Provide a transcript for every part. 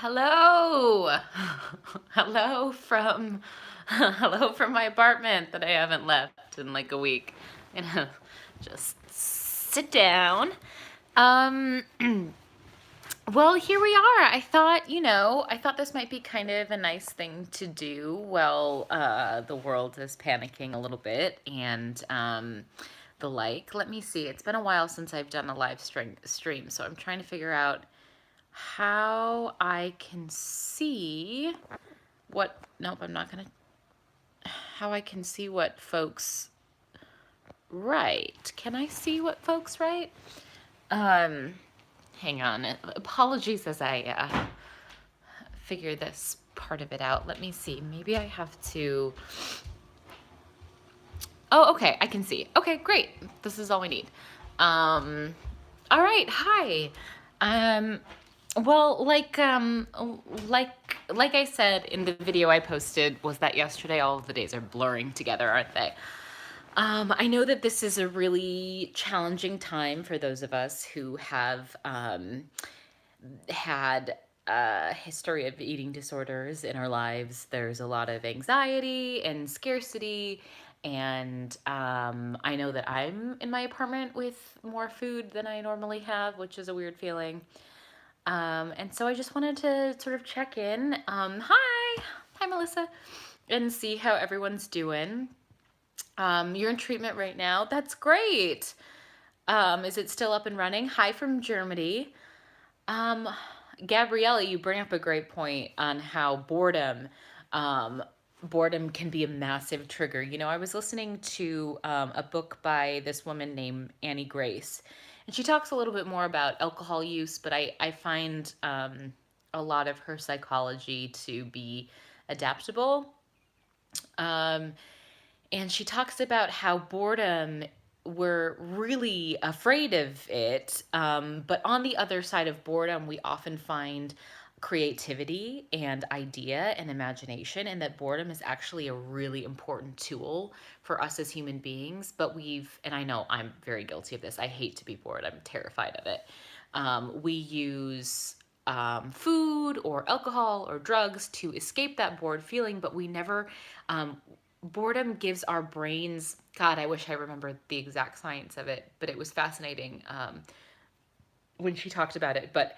Hello. Hello from my apartment that I haven't left in like a week. I'm gonna just sit down. Um well, here we are. I thought this might be kind of a nice thing to do while the world is panicking a little bit and the like. Let me see. It's been a while since I've done a stream, so I'm trying to figure out how I can see what, nope, I'm not gonna, how I can see what folks write. Can I see what folks write? Um, Hang on. Apologies as I figure this part of it out. Let me see. Maybe I have to, oh, okay, I can see. Okay, great. This is all we need. All right, hi. Um, well, like I said in the video I posted, was that yesterday, all of the days are blurring together, aren't they? I know that this is a really challenging time for those of us who have had a history of eating disorders in our lives. There's a lot of anxiety and scarcity. And I know that I'm in my apartment with more food than I normally have, which is a weird feeling. And so I just wanted to sort of check in. Hi, Melissa, and see how everyone's doing. You're in treatment right now. That's great. Is it still up and running? Hi from Germany. Um, Gabriella, you bring up a great point on how um, boredom can be a massive trigger. You know, I was listening to a book by this woman named Annie Grace, and she talks a little bit more about alcohol use, but I find a lot of her psychology to be adaptable. Um, and she talks about how boredom, we're really afraid of it. But on the other side of boredom, we often find creativity and idea and imagination, and that boredom is actually a really important tool for us as human beings. But and I know I'm very guilty of this. I hate to be bored, I'm terrified of it. We use food or alcohol or drugs to escape that bored feeling, but we never boredom gives our brains, God, I wish I remembered the exact science of it, but it was fascinating when she talked about it. But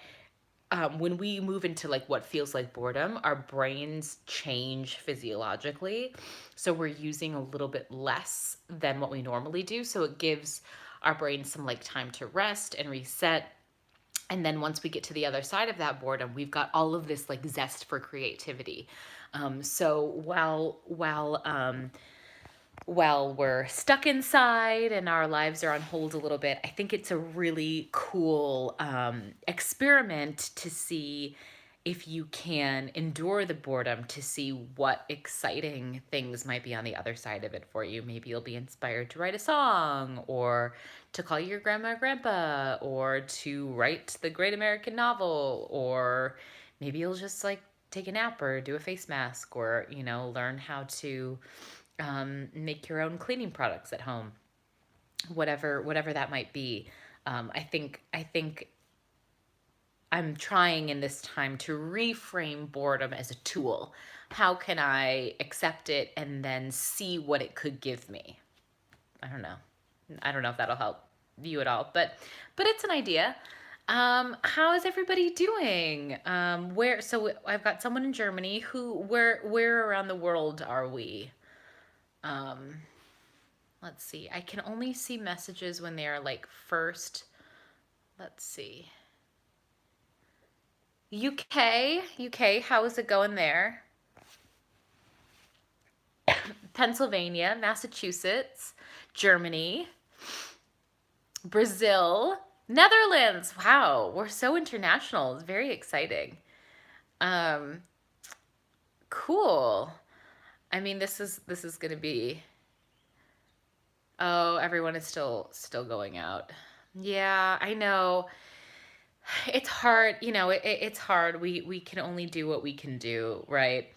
when we move into like what feels like boredom, our brains change physiologically. So we're using a little bit less than what we normally do. So it gives our brain some like time to rest and reset. And then once we get to the other side of that boredom, we've got all of this like zest for creativity. So while we're stuck inside and our lives are on hold a little bit, I think it's a really cool experiment to see if you can endure the boredom, to see what exciting things might be on the other side of it for you. Maybe you'll be inspired to write a song, or to call your grandma or grandpa, or to write the great American novel, or maybe you'll just like take a nap or do a face mask, or, you know, learn how to make your own cleaning products at home, whatever that might be. I think I'm trying in this time to reframe boredom as a tool. How can I accept it and then see what it could give me? I don't know. I don't know if that'll help you at all, but it's an idea. How is everybody doing? So I've got someone in Germany. Where around the world are we? Um, let's see. I can only see messages when they are like first. Let's see. UK, how is it going there? Pennsylvania, Massachusetts, Germany, Brazil, Netherlands. Wow, we're so international. It's very exciting. Um, cool. I mean, this is going to be, oh, everyone is still going out. Yeah, I know. It's hard, it's hard. We can only do what we can do, right?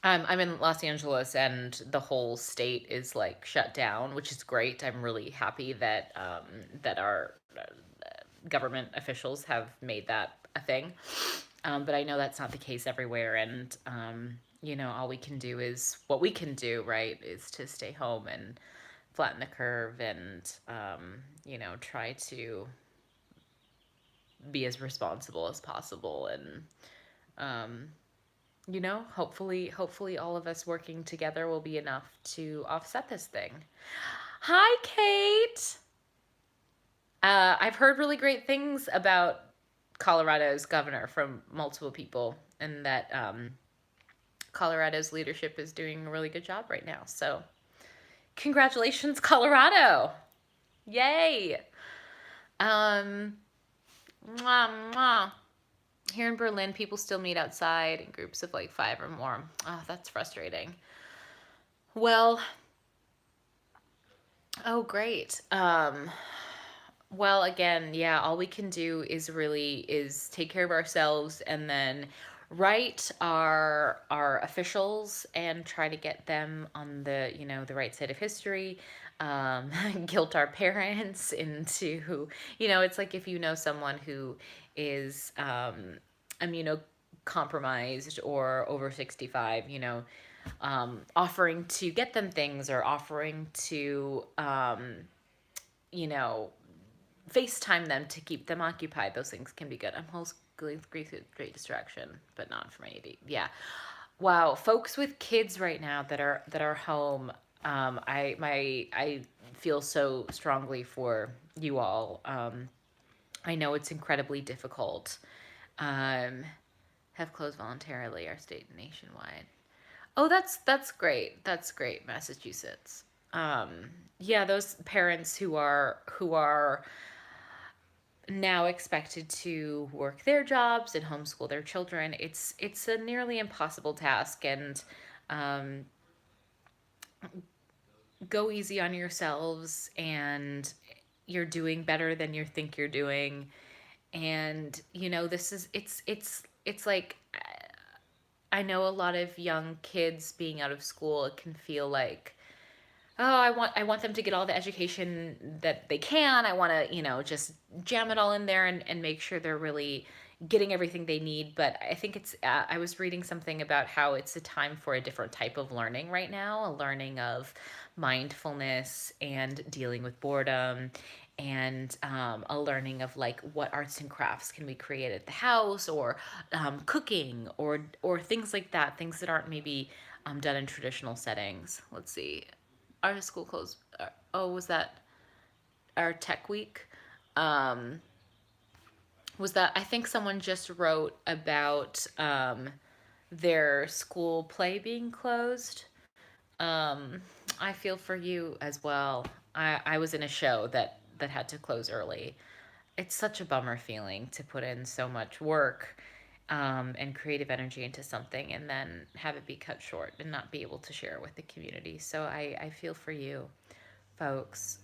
I'm in Los Angeles, and the whole state is like shut down, which is great. I'm really happy that our government officials have made that a thing. But I know that's not the case everywhere. And, all we can do is what we can do, right? Is to stay home and flatten the curve and, try to be as responsible as possible. And, um, hopefully all of us working together will be enough to offset this thing. Hi, Kate. I've heard really great things about Colorado's governor from multiple people, and that Colorado's leadership is doing a really good job right now. So, congratulations, Colorado! Yay! Um, mwah, mwah. Here in Berlin, people still meet outside in groups of like 5 or more. Oh, that's frustrating. Well, oh, great. Well, again, yeah, all we can do is take care of ourselves and then write our officials and try to get them on the right side of history. Guilt our parents into, it's like if you know someone who is immunocompromised or over 65, offering to get them things or offering to you know FaceTime them to keep them occupied. Those things can be good. I'm homeschooling, great distraction, but not for my AD. Yeah. Wow, folks with kids right now that are home. I feel so strongly for you all. I know it's incredibly difficult. Um, have closed voluntarily. Our state and nationwide. Oh, that's great. That's great, Massachusetts. Um, yeah, those parents who are now expected to work their jobs and homeschool their children. It's a nearly impossible task, and um, go easy on yourselves. And you're doing better than you think you're doing. And this is it's like I know a lot of young kids being out of school. It can feel like, oh, I want them to get all the education that they can. I want to, just jam it all in there and make sure they're really getting everything they need. But I think I was reading something about how it's a time for a different type of learning right now, a learning of mindfulness and dealing with boredom, and a learning of like what arts and crafts can we create at the house, or cooking, or things like that, things that aren't maybe done in traditional settings. Let's see, our school closed. Oh, was that our tech week? Um, was that, I think someone just wrote about their school play being closed. Um, I feel for you as well. I was in a show that had to close early. It's such a bummer feeling to put in so much work and creative energy into something and then have it be cut short and not be able to share it with the community. So I feel for you, folks.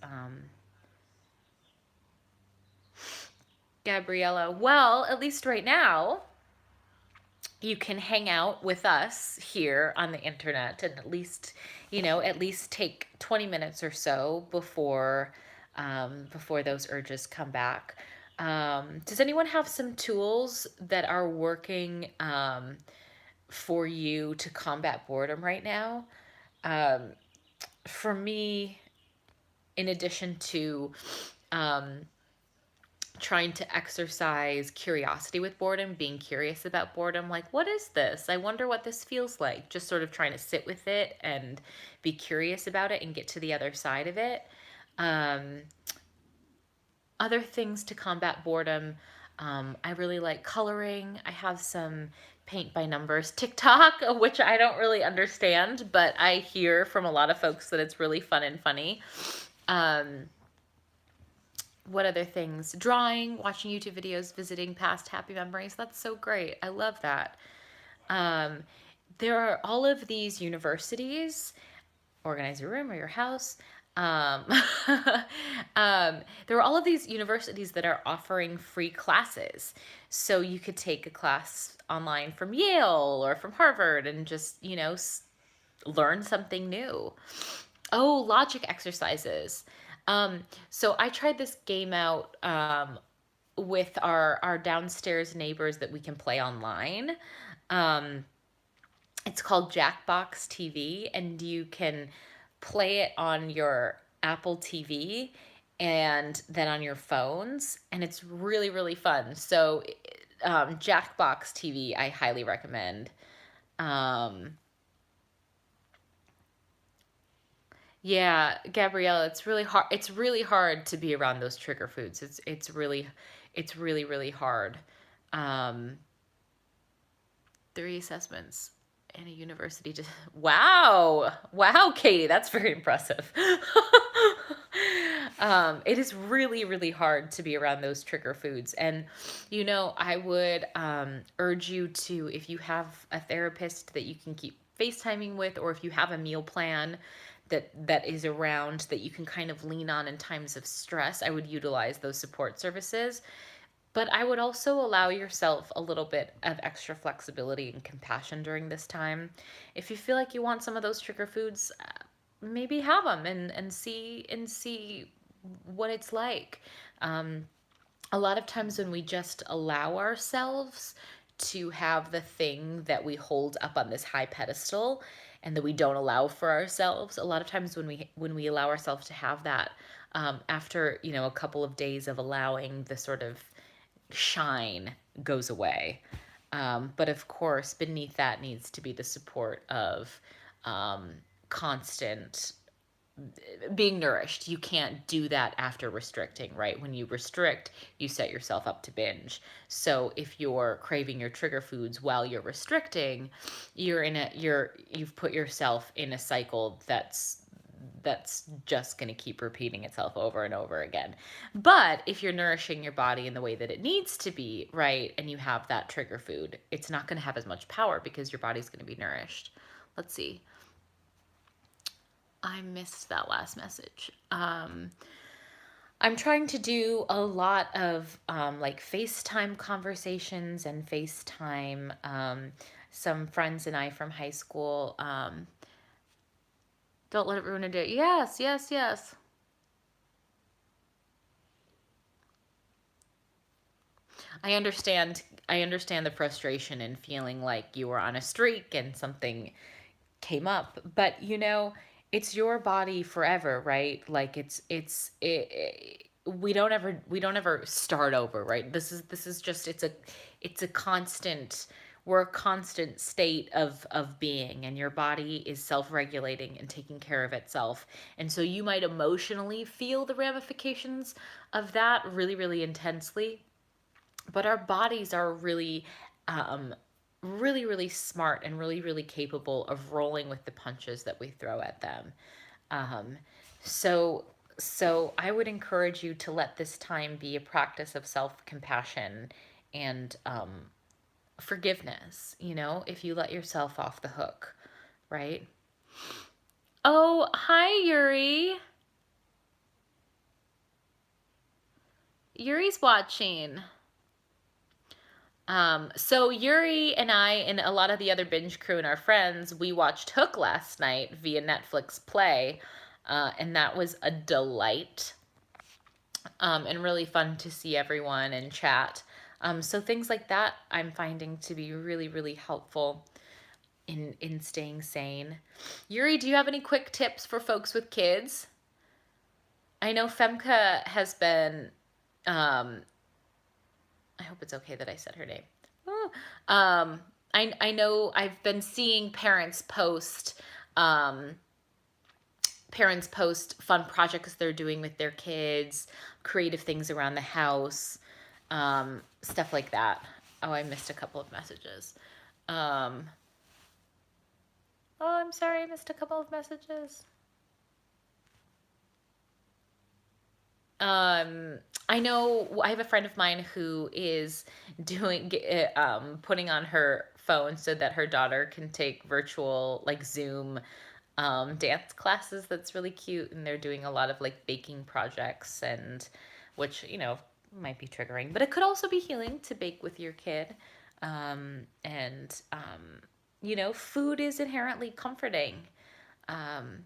Gabriella, well, at least right now, you can hang out with us here on the internet and at least take 20 minutes or so before those urges come back. Does anyone have some tools that are working for you to combat boredom right now? Um, for me, in addition to um, trying to exercise curiosity with boredom, being curious about boredom, like, what is this? I wonder what this feels like. Just sort of trying to sit with it and be curious about it and get to the other side of it. Um, Other things to combat boredom, I really like coloring. I have some paint by numbers TikTok, which I don't really understand, but I hear from a lot of folks that it's really fun and funny. Um, what other things? Drawing, watching YouTube videos, visiting past happy memories. That's so great. I love that. Um, there are all of these universities. Organize your room or your house. Um, there are all of these universities that are offering free classes. So you could take a class online from Yale or from Harvard and just, learn something new. Oh, logic exercises. So I tried this game out with our downstairs neighbors that we can play online. Um, it's called Jackbox TV, and you can play it on your Apple TV and then on your phones, and it's really, really fun. So, Jackbox TV, I highly recommend. Um, yeah, Gabrielle, it's really hard. It's really hard to be around those trigger foods. It's really, really hard. Um, three assessments in a university. Wow, wow, Katie, that's very impressive. It is really, really hard to be around those trigger foods. And, I would urge you to, if you have a therapist that you can keep FaceTiming with, or if you have a meal plan that is around that you can kind of lean on in times of stress, I would utilize those support services. But I would also allow yourself a little bit of extra flexibility and compassion during this time. If you feel like you want some of those trigger foods, maybe have them and see what it's like. Um, a lot of times when we just allow ourselves to have the thing that we hold up on this high pedestal and that we don't allow for ourselves, a lot of times when we allow ourselves to have that, after a couple of days of allowing the sort of shine goes away. But of course, beneath that needs to be the support of um, constant being nourished. You can't do that after restricting, right? When you restrict, you set yourself up to binge. So if you're craving your trigger foods while you're restricting, you've put yourself in a cycle that's just going to keep repeating itself over and over again. But if you're nourishing your body in the way that it needs to be, right, and you have that trigger food, it's not going to have as much power because your body's going to be nourished. Let's see. I missed that last message. I'm trying to do a lot of like FaceTime conversations and FaceTime. Some friends and I from high school. Don't let it ruin a day. Yes, yes, yes. I understand. I understand the frustration and feeling like you were on a streak and something came up, but it's your body forever, right? Like we don't ever start over, right? This is just it's a constant, we're a constant state of being, and your body is self-regulating and taking care of itself. And so you might emotionally feel the ramifications of that really, really intensely, but our bodies are really um, really, really smart and really, really capable of rolling with the punches that we throw at them. Um, so, so I would encourage you to let this time be a practice of self-compassion and forgiveness. If you let yourself off the hook, right? Oh, hi, Yuri. Yuri's watching. So Yuri and I and a lot of the other binge crew and our friends, we watched Hook last night via Netflix Play, and that was a delight, and really fun to see everyone and chat. So things like that I'm finding to be really, really helpful in staying sane. Yuri, do you have any quick tips for folks with kids? I know Femke has been, um, I hope it's okay that I said her name. Oh, I know I've been seeing um, parents post fun projects they're doing with their kids, creative things around the house, stuff like that. Oh, I missed a couple of messages. Um, oh, I'm sorry, I missed a couple of messages. Um, I know I have a friend of mine who is putting on her phone so that her daughter can take virtual, like Zoom, dance classes. That's really cute, and they're doing a lot of like baking projects, and which might be triggering, but it could also be healing to bake with your kid. And food is inherently comforting. Um,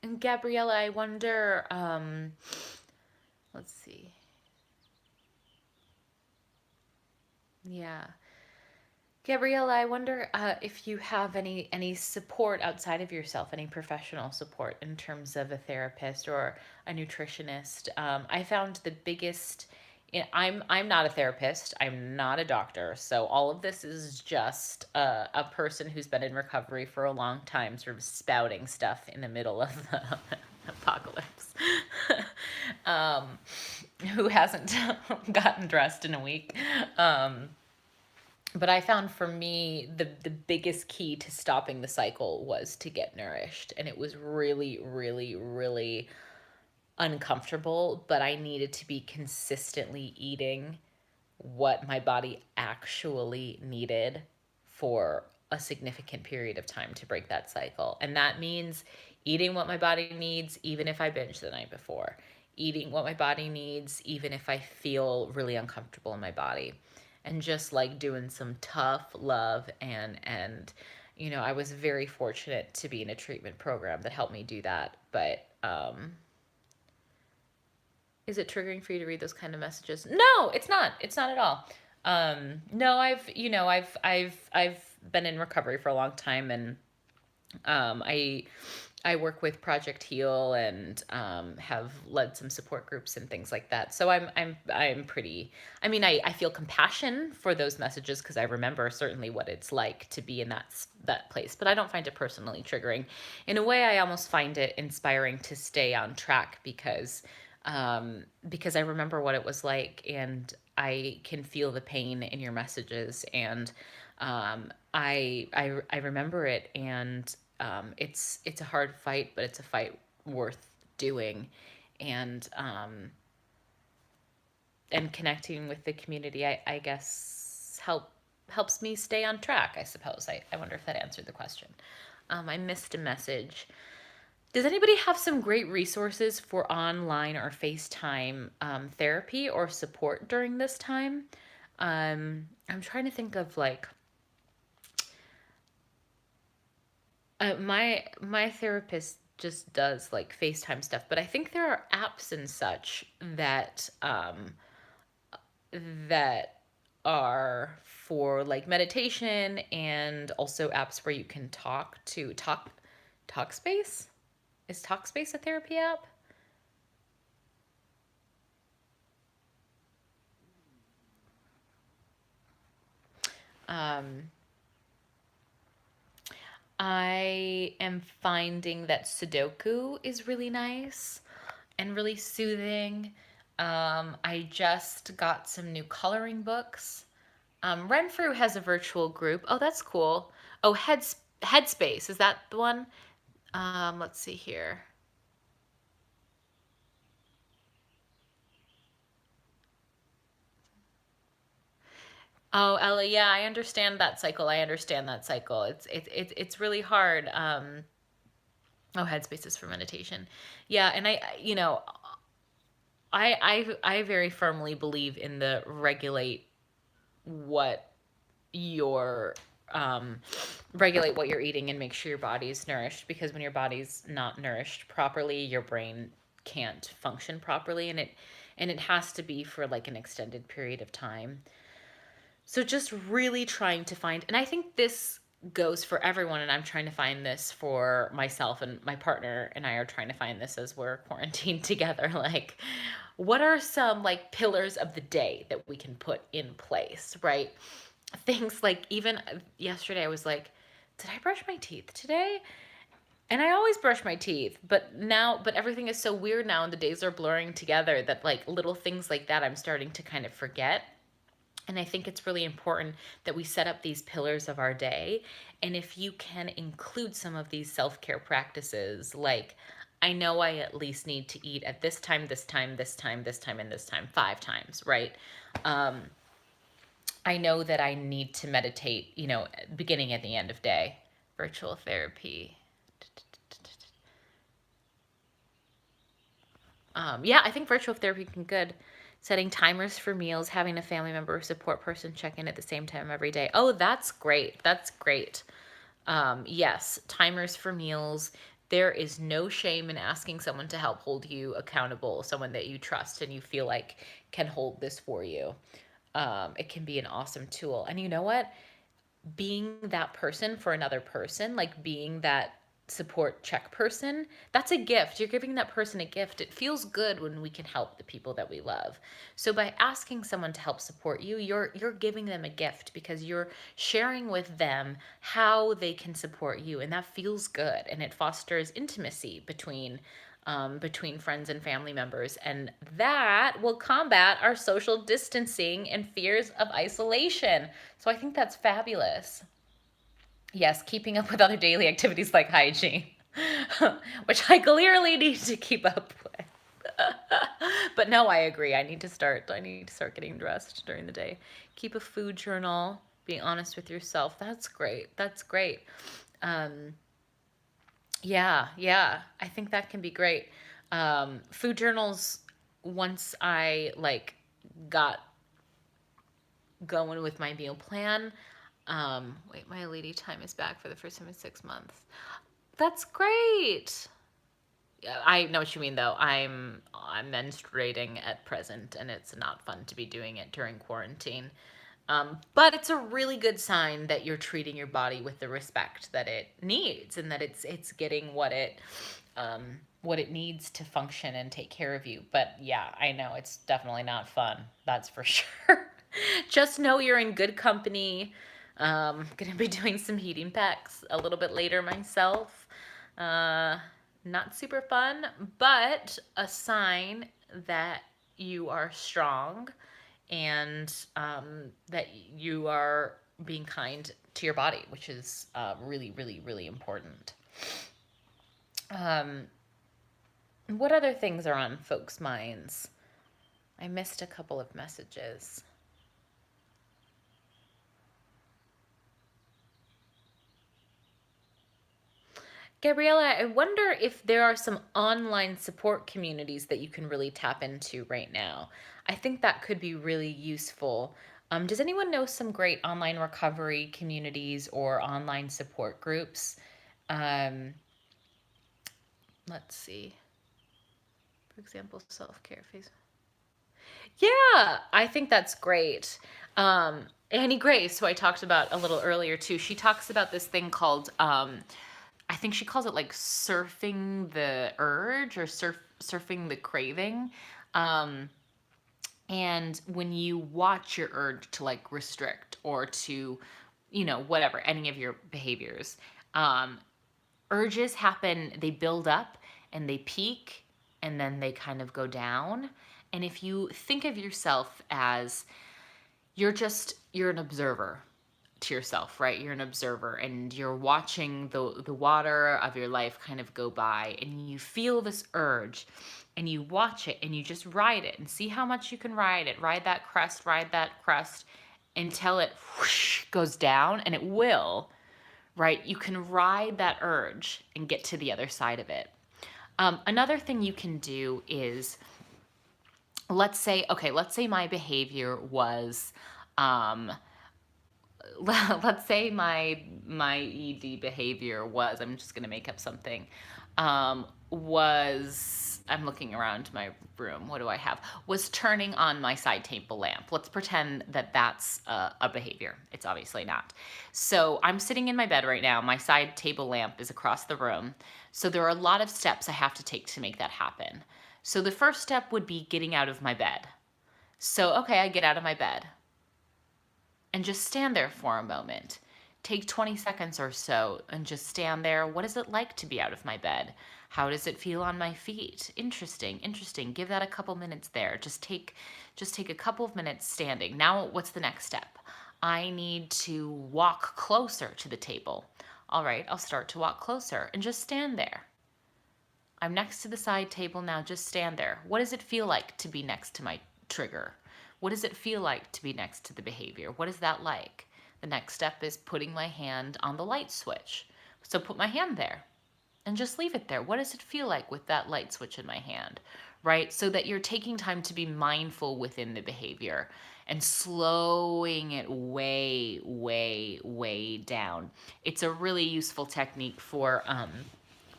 And Gabriella, I wonder, let's see. Yeah. Gabriella, I wonder if you have any support outside of yourself, any professional support in terms of a therapist or a nutritionist. I found the biggest. I'm not a therapist. I'm not a doctor. So all of this is just a person who's been in recovery for a long time, sort of spouting stuff in the middle of the apocalypse. um, who hasn't gotten dressed in a week. But I found for me the biggest key to stopping the cycle was to get nourished, and it was really really really uncomfortable, but I needed to be consistently eating what my body actually needed for a significant period of time to break that cycle. And that means eating what my body needs, even if I binge the night before, eating what my body needs, even if I feel really uncomfortable in my body. And just like doing some tough love and I was very fortunate to be in a treatment program that helped me do that. But is it triggering for you to read those kind of messages? No, it's not. It's not at all. No, I've been in recovery for a long time, and I work with Project Heal and have led some support groups and things like that. So I'm pretty. I mean, I feel compassion for those messages because I remember certainly what it's like to be in that place. But I don't find it personally triggering. In a way, I almost find it inspiring to stay on track because I remember what it was like, and I can feel the pain in your messages, and I remember it, and it's a hard fight, but it's a fight worth doing, and connecting with the community, I guess helps me stay on track. I suppose. I wonder if that answered the question. I missed a message. Does anybody have some great resources for online or FaceTime therapy or support during this time? I'm trying to think of like my therapist just does like FaceTime stuff, but I think there are apps and such that are for like meditation, and also apps where you can Talkspace. Is Talkspace a therapy app? Um, I am finding that Sudoku is really nice and really soothing. I just got some new coloring books. Renfrew has a virtual group. Oh, that's cool. Oh, Headspace, is that the one? Let's see here. Oh, Ellie, yeah, I understand that cycle. I understand that cycle. It's really hard. Oh, Headspace is for meditation. Yeah, and I very firmly believe in the regulate what your regulate what you're eating and make sure your body's nourished, because when your body's not nourished properly, your brain can't function properly, and it has to be for like an extended period of time. So just really trying to find, and I think this goes for everyone, and I'm trying to find this for myself, and my partner and I are trying to find this as we're quarantined together. Like, what are some like pillars of the day that we can put in place, right? Things like, even yesterday I was like, did I brush my teeth today? And I always brush my teeth, but everything is so weird now, and the days are blurring together, that like little things like that I'm starting to kind of forget. And I think it's really important that we set up these pillars of our day. And if you can include some of these self care practices, like, I know I at least need to eat at this time, this time, this time, this time, and this time, 5 times, right? I know that I need to meditate, beginning at the end of day. Virtual therapy. Yeah, I think virtual therapy can good. Setting timers for meals, having a family member or support person check in at the same time every day. Oh, that's great. That's great. Yes, timers for meals, there is no shame in asking someone to help hold you accountable, someone that you trust and you feel like can hold this for you. It can be an awesome tool. And you know what? Being that person for another person, like being that support check person, that's a gift. You're giving that person a gift. It feels good when we can help the people that we love. So by asking someone to help support you, you're giving them a gift because you're sharing with them how they can support you, and that feels good, and it fosters intimacy between friends and family members, and that will combat our social distancing and fears of isolation. So I think that's fabulous. Yes, keeping up with other daily activities like hygiene, which I clearly need to keep up with. But no, I agree. I need to start getting dressed during the day. Keep a food journal, being honest with yourself. That's great. That's great. Um, yeah, yeah. I think that can be great. Food journals, once I like got going with my meal plan. Wait, my lady time is back for the first time in 6 months. That's great. Yeah, I know what you mean though. I'm menstruating at present, and it's not fun to be doing it during quarantine. But it's a really good sign that you're treating your body with the respect that it needs, and that it's getting what it needs to function and take care of you. But yeah, I know it's definitely not fun. That's for sure. Just know you're in good company. Gonna be doing some heating packs a little bit later myself. Uh, Not super fun, but a sign that you are strong, and that you are being kind to your body, which is really, really, really important. Um, what other things are on folks' minds? I missed a couple of messages. Gabriella, I wonder if there are some online support communities that you can really tap into right now. I think that could be really useful. Does anyone know some great online recovery communities or online support groups? Um, let's see. For example, self-care phase. Yeah, I think that's great. Annie Grace, who I talked about a little earlier too, she talks about this thing called, I think she calls it like surfing the urge, or surfing the craving. Um, and when you watch your urge to like restrict or to, whatever, any of your behaviors, um, urges happen, they build up and they peak, and then they kind of go down. And if you think of yourself as you're an observer to yourself, right? You're an observer, and you're watching the water of your life kind of go by, and you feel this urge, and you watch it, and you just ride it and see how much you can ride it. Ride that crest until it whoosh, goes down, and it will, right? You can ride that urge and get to the other side of it. Another thing you can do is, let's say my behavior was, um, let's say my ED behavior was, I'm just gonna make up something, was, I'm looking around my room, what do I have? Was turning on my side table lamp. Let's pretend that that's a behavior. It's obviously not. So I'm sitting in my bed right now. My side table lamp is across the room. So there are a lot of steps I have to take to make that happen. So the first step would be getting out of my bed. So, okay, I get out of my bed and just stand there for a moment. Take 20 seconds or so and just stand there. What is it like to be out of my bed? How does it feel on my feet? Interesting, interesting. Give that a couple minutes there. Just take a couple of minutes standing. Now, what's the next step? I need to walk closer to the table. All right, I'll start to walk closer and just stand there. I'm next to the side table now, just stand there. What does it feel like to be next to my trigger? What does it feel like to be next to the behavior? What is that like? The next step is putting my hand on the light switch. So put my hand there and just leave it there. What does it feel like with that light switch in my hand, right? So that you're taking time to be mindful within the behavior and slowing it way, way, way down. It's a really useful technique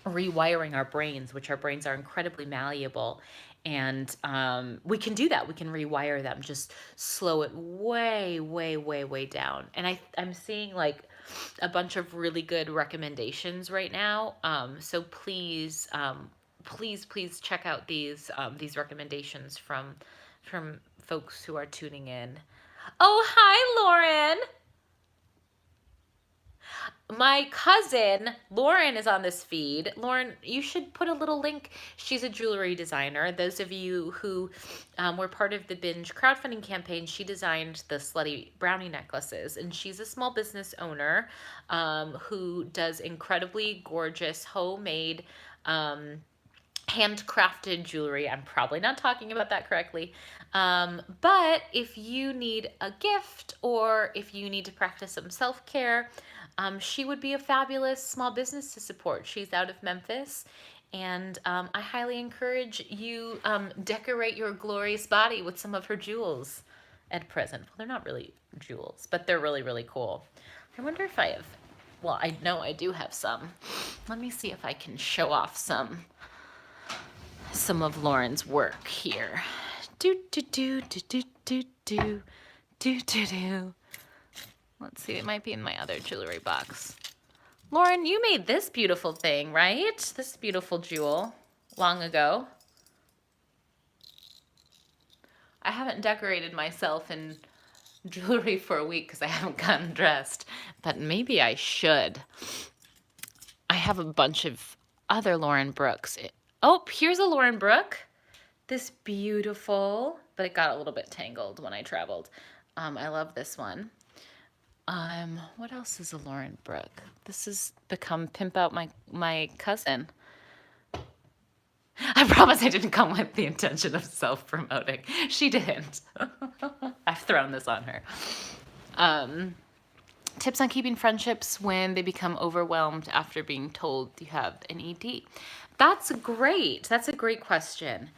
rewiring our brains, which our brains are incredibly malleable. And we can do that. We can rewire them, just slow it way, way, way, way down. And I'm seeing like a bunch of really good recommendations right now. So please, please check out these recommendations from folks who are tuning in. Oh, hi, Lauren. My cousin Lauren is on this feed. Lauren, you should put a little link. She's a jewelry designer. Those of you who were part of the Binge crowdfunding campaign, she designed the Slutty Brownie necklaces. And she's a small business owner who does incredibly gorgeous homemade handcrafted jewelry. I'm probably not talking about that correctly. But if you need a gift or if you need to practice some self care, she would be a fabulous small business to support. She's out of Memphis. And I highly encourage you decorate your glorious body with some of her jewels at present. Well, they're not really jewels, but they're really, really cool. I wonder if I have, well, I know I do have some. Let me see if I can show off some of Lauren's work here. Do do do do do do do do do do. Let's see, it might be in my other jewelry box. Lauren, you made this beautiful thing, right? This beautiful jewel long ago. I haven't decorated myself in jewelry for a week because I haven't gotten dressed, but maybe I should. I have a bunch of other Lauren Brooks. Oh, here's a Lauren Brooke. This beautiful, but it got a little bit tangled when I traveled. I love this one. What else is a Lauren Brooke? This has become Pimp Out my cousin. I promise I didn't come with the intention of self-promoting. She didn't. I've thrown this on her. Tips on keeping friendships when they become overwhelmed after being told you have an ED. That's great. That's a great question.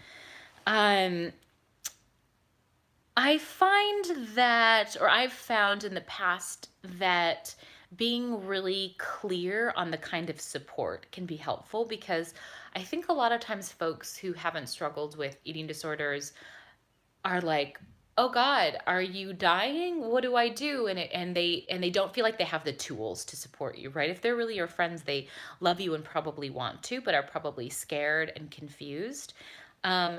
I find that, or I've found in the past that being really clear on the kind of support can be helpful, because I think a lot of times folks who haven't struggled with eating disorders are like, oh God, are you dying? What do I do? And they don't feel like they have the tools to support you, right? If they're really your friends, they love you and probably want to, but are probably scared and confused.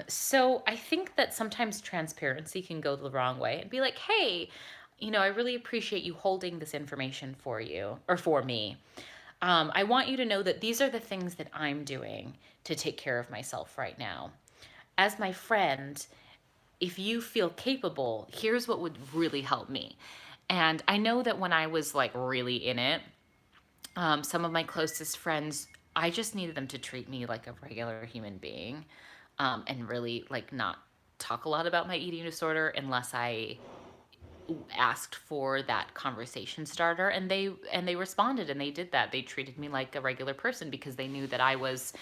So I think that sometimes transparency can go the wrong way and be like, hey, I really appreciate you holding this information for you or for me. I want you to know that these are the things that I'm doing to take care of myself right now. As my friend, if you feel capable, here's what would really help me. And I know that when I was like really in it, some of my closest friends, I just needed them to treat me like a regular human being, and really like not talk a lot about my eating disorder unless I asked for that conversation starter, and they responded, and they did that. They treated me like a regular person because they knew that I was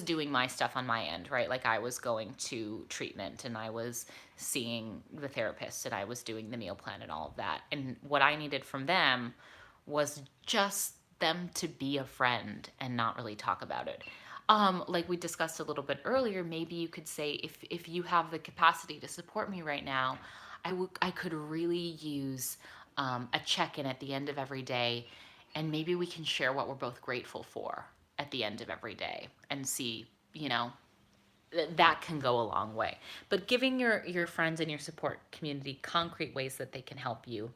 doing my stuff on my end, right? Like I was going to treatment and I was seeing the therapist and I was doing the meal plan and all of that. And what I needed from them was just them to be a friend and not really talk about it. Like we discussed a little bit earlier, maybe you could say, if you have the capacity to support me right now, I could really use a check-in at the end of every day, and maybe we can share what we're both grateful for at the end of every day and see, that can go a long way. But giving your friends and your support community concrete ways that they can help you,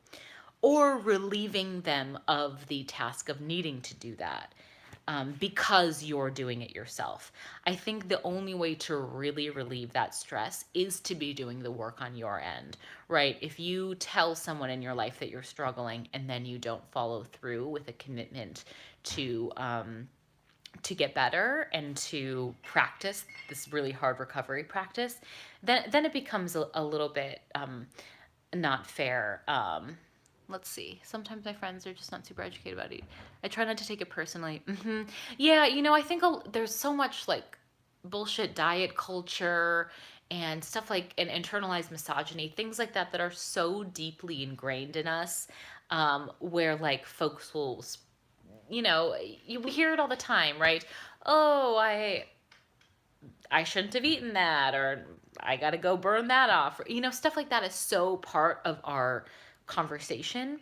or relieving them of the task of needing to do that, because you're doing it yourself. I think the only way to really relieve that stress is to be doing the work on your end, right? If you tell someone in your life that you're struggling and then you don't follow through with a commitment to get better and to practice this really hard recovery practice, then it becomes a little bit not fair. Let's see. Sometimes my friends are just not super educated about it. I try not to take it personally. Yeah, I think there's so much like bullshit diet culture and stuff like and internalized misogyny, things like that are so deeply ingrained in us, where like folks will, we hear it all the time, right? oh, I shouldn't have eaten that, or I got to go burn that off. Stuff like that is so part of our conversation,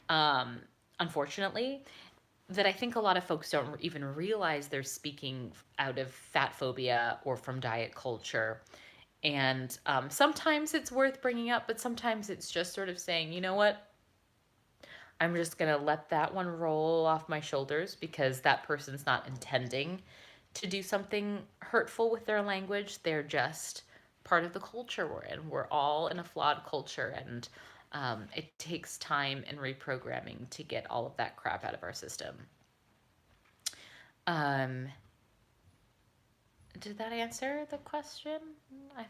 um, unfortunately, that I think a lot of folks don't even realize they're speaking out of fat phobia or from diet culture. And sometimes it's worth bringing up, but sometimes it's just sort of saying, you know what? I'm just going to let that one roll off my shoulders because that person's not intending to do something hurtful with their language. They're just part of the culture we're in. We're all in a flawed culture, and it takes time and reprogramming to get all of that crap out of our system. Um, did that answer the question? I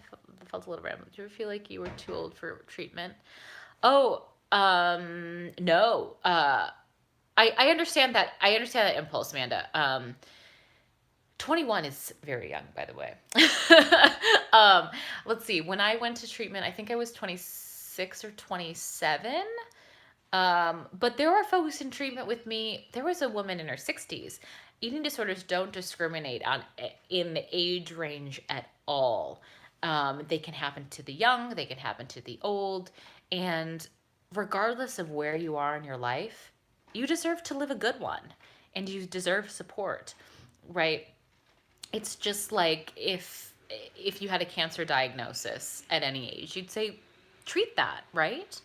felt a little random. Do you feel like you were too old for treatment? Oh, no. I understand that. I understand that impulse, Amanda. 21 is very young, by the way. um, let's see. When I went to treatment, I think I was 26 or 27. But there are folks in treatment with me. There was a woman in her 60s. Eating disorders don't discriminate in the age range at all. They can happen to the young, they can happen to the old, and regardless of where you are in your life, you deserve to live a good one, and you deserve support, right? It's just like if you had a cancer diagnosis at any age, you'd say treat that, right?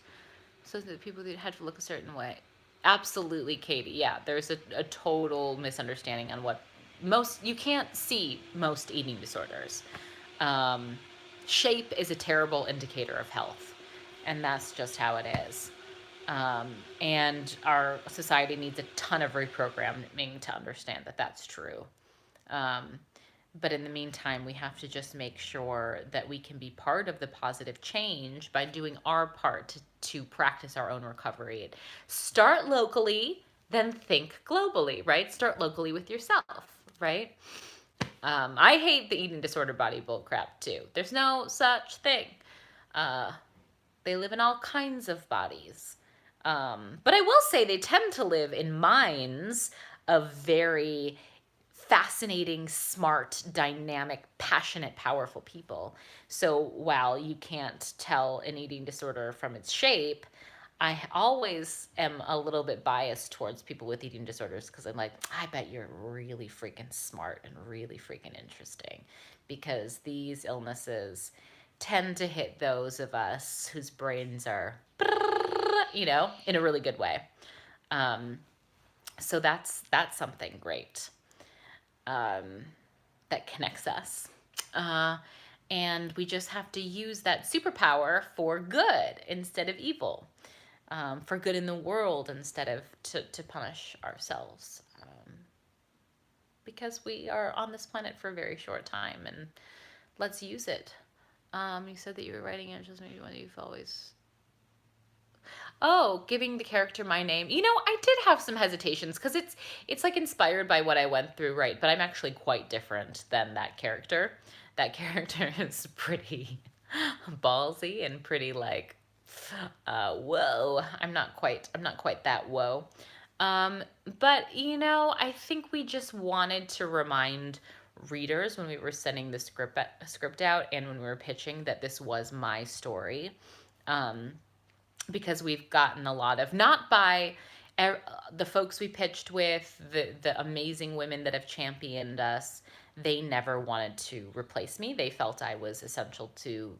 So that people that had to look a certain way. Absolutely, Katie. Yeah, there's a total misunderstanding on what you can't see most eating disorders. Um, Shape is a terrible indicator of health, and that's just how it is. And our society needs a ton of reprogramming to understand that that's true. Um, but in the meantime, we have to just make sure that we can be part of the positive change by doing our part to practice our own recovery. Start locally, then think globally, right? Start locally with yourself, right? I hate the eating disorder body bull crap too. There's no such thing. Uh, they live in all kinds of bodies. But I will say they tend to live in minds of very fascinating, smart, dynamic, passionate, powerful people. So while you can't tell an eating disorder from its shape, I always am a little bit biased towards people with eating disorders because I'm like, I bet you're really freaking smart and really freaking interesting, because these illnesses tend to hit those of us whose brains are, in a really good way. Um, so that's something great, that connects us. Uh, and we just have to use that superpower for good instead of evil, for good in the world instead of to punish ourselves. Because we are on this planet for a very short time, and let's use it. You said that you were writing it, just maybe one you've always. Oh, giving the character my name. I did have some hesitations because it's like inspired by what I went through, right? But I'm actually quite different than that character. That character is pretty ballsy and pretty like, whoa. I'm not quite that whoa. Um, but I think we just wanted to remind readers when we were sending the script out and when we were pitching that this was my story. Um, because we've gotten a lot of, not by the folks we pitched with, the amazing women that have championed us. They never wanted to replace me. They felt I was essential to,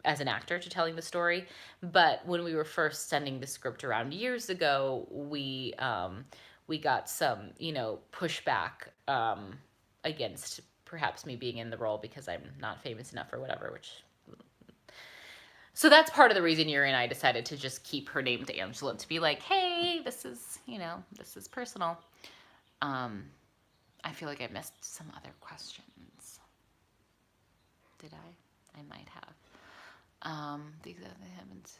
as an actor, to telling the story. But when we were first sending the script around years ago, we got some pushback, against perhaps me being in the role because I'm not famous enough or whatever, which. So that's part of the reason Yuri and I decided to just keep her name to Angela, to be like, hey, this is personal. I feel like I missed some other questions. Did I? I might have. These they haven't.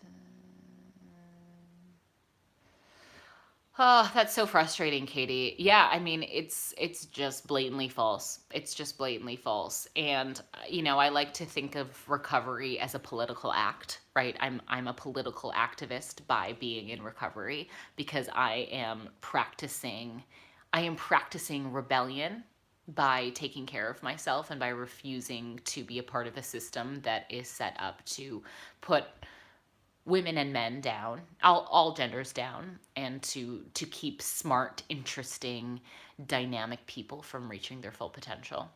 Oh, that's so frustrating, Katie. Yeah, I mean, it's just blatantly false. It's just blatantly false. And I like to think of recovery as a political act, right? I'm a political activist by being in recovery because I am practicing rebellion by taking care of myself and by refusing to be a part of a system that is set up to put women and men down, all genders down, and to keep smart, interesting, dynamic people from reaching their full potential.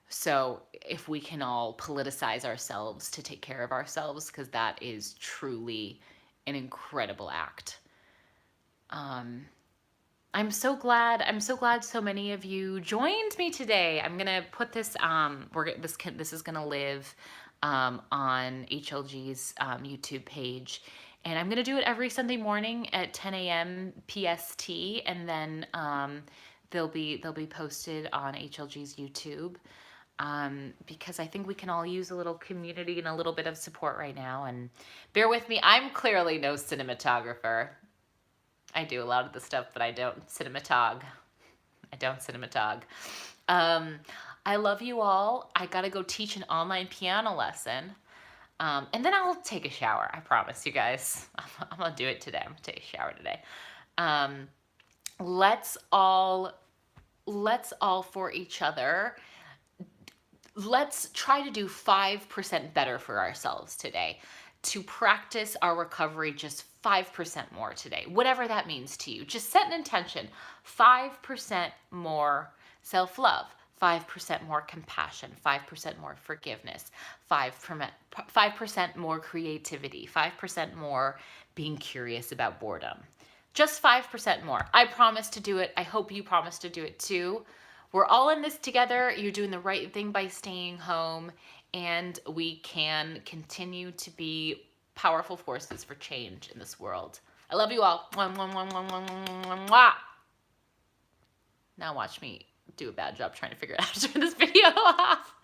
So if we can all politicize ourselves to take care of ourselves, because that is truly an incredible act. I'm so glad so many of you joined me today. I'm gonna put this this is gonna live on HLG's YouTube page, and I'm gonna do it every Sunday morning at 10 a.m. PST, and then they'll be posted on HLG's YouTube. Because I think we can all use a little community and a little bit of support right now. And bear with me, I'm clearly no cinematographer. I do a lot of the stuff, but I don't cinematog. I don't cinematog. I love you all. I gotta go teach an online piano lesson. And then I'll take a shower. I promise you guys. I'm gonna do it today. I'm gonna take a shower today. Let's all for each other. Let's try to do 5% better for ourselves today, to practice our recovery just 5% more today, whatever that means to you. Just set an intention, 5% more self-love, 5% more compassion, 5% more forgiveness, 5% more creativity, 5% more being curious about boredom. Just 5% more. I promise to do it. I hope you promise to do it too. We're all in this together. You're doing the right thing by staying home, and we can continue to be powerful forces for change in this world. I love you all. Mwah, mwah, mwah, mwah, mwah, mwah, mwah. Now watch me do a bad job trying to figure out how to turn this video off.